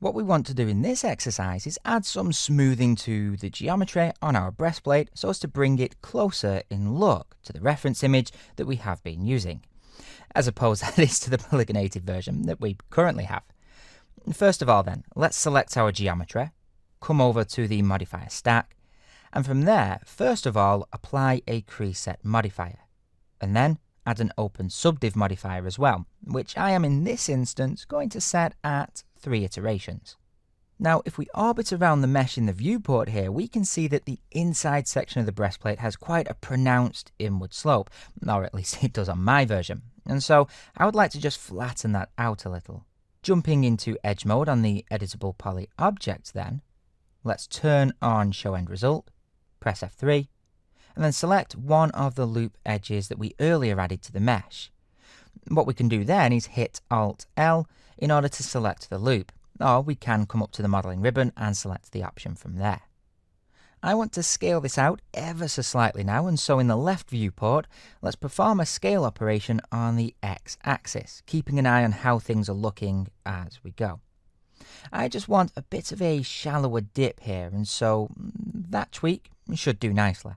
What we want to do in this exercise is add some smoothing to the geometry on our breastplate so as to bring it closer in look to the reference image that we have been using, as opposed that is to the polygonated version that we currently have. First of all then, let's select our geometry, come over to the modifier stack, and from there, first of all, apply a crease set modifier, and then add an open subdiv modifier as well, which I am in this instance going to set at 3 iterations. Now, if we orbit around the mesh in the viewport here, we can see that the inside section of the breastplate has quite a pronounced inward slope, or at least it does on my version, and so I would like to just flatten that out a little. Jumping into edge mode on the editable poly object then, let's turn on show end result, press F3, and then select one of the loop edges that we earlier added to the mesh. What we can do then is hit Alt L in order to select the loop, or we can come up to the modeling ribbon and select the option from there. I want to scale this out ever so slightly now, and so in the left viewport, let's perform a scale operation on the x-axis, keeping an eye on how things are looking as we go. I just want a bit of a shallower dip here, and so that tweak should do nicely.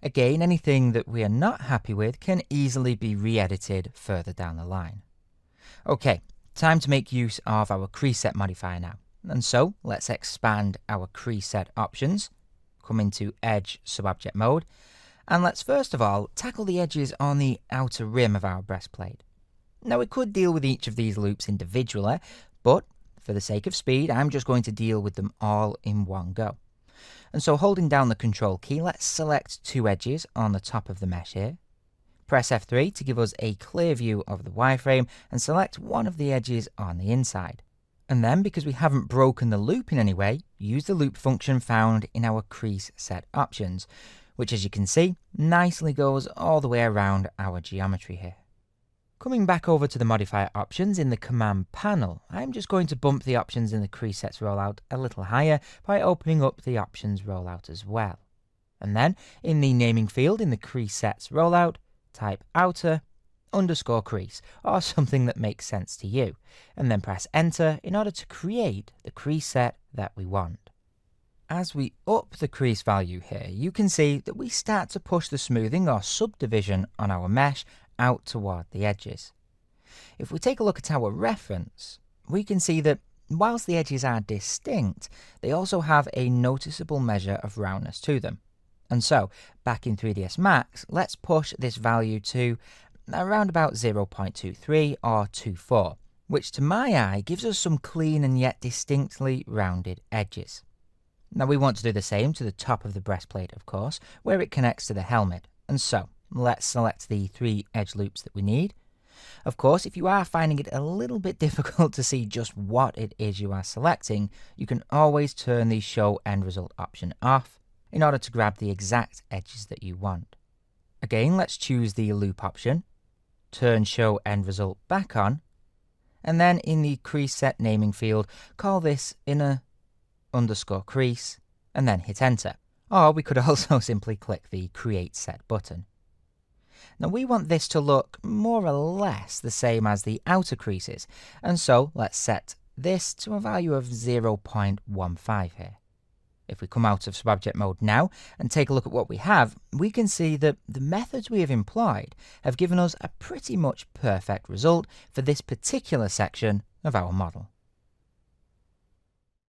Again, anything that we are not happy with can easily be re-edited further down the line. Okay, time to make use of our crease set modifier now. And so let's expand our crease set options, come into edge subobject mode, and let's first of all tackle the edges on the outer rim of our breastplate. Now we could deal with each of these loops individually, but for the sake of speed, I'm just going to deal with them all in one go. And so holding down the control key, let's select 2 edges on the top of the mesh here. Press F3 to give us a clear view of the wireframe and select one of the edges on the inside. And then, because we haven't broken the loop in any way, use the loop function found in our crease set options, which as you can see, nicely goes all the way around our geometry here. Coming back over to the modifier options in the command panel, I'm just going to bump the options in the crease sets rollout a little higher by opening up the options rollout as well. And then, in the naming field in the crease sets rollout, type outer underscore crease, or something that makes sense to you, and then press enter in order to create the crease set that we want. As we up the crease value here, you can see that we start to push the smoothing or subdivision on our mesh out toward the edges. If we take a look at our reference, we can see that whilst the edges are distinct, they also have a noticeable measure of roundness to them. And so, back in 3ds Max, let's push this value to around about 0.23 or 24, which to my eye gives us some clean and yet distinctly rounded edges. Now we want to do the same to the top of the breastplate, of course, where it connects to the helmet, and so let's select the 3 edge loops that we need. Of course, if you are finding it a little bit difficult to see just what it is you are selecting, you can always turn the show end result option off in order to grab the exact edges that you want. Again, let's choose the loop option, turn show end result back on, and then in the crease set naming field, call this inner underscore crease, and then hit enter. Or we could also simply click the create set button. Now we want this to look more or less the same as the outer creases, and so let's set this to a value of 0.15 here. If we come out of subobject mode now and take a look at what we have, we can see that the methods we have employed have given us a pretty much perfect result for this particular section of our model.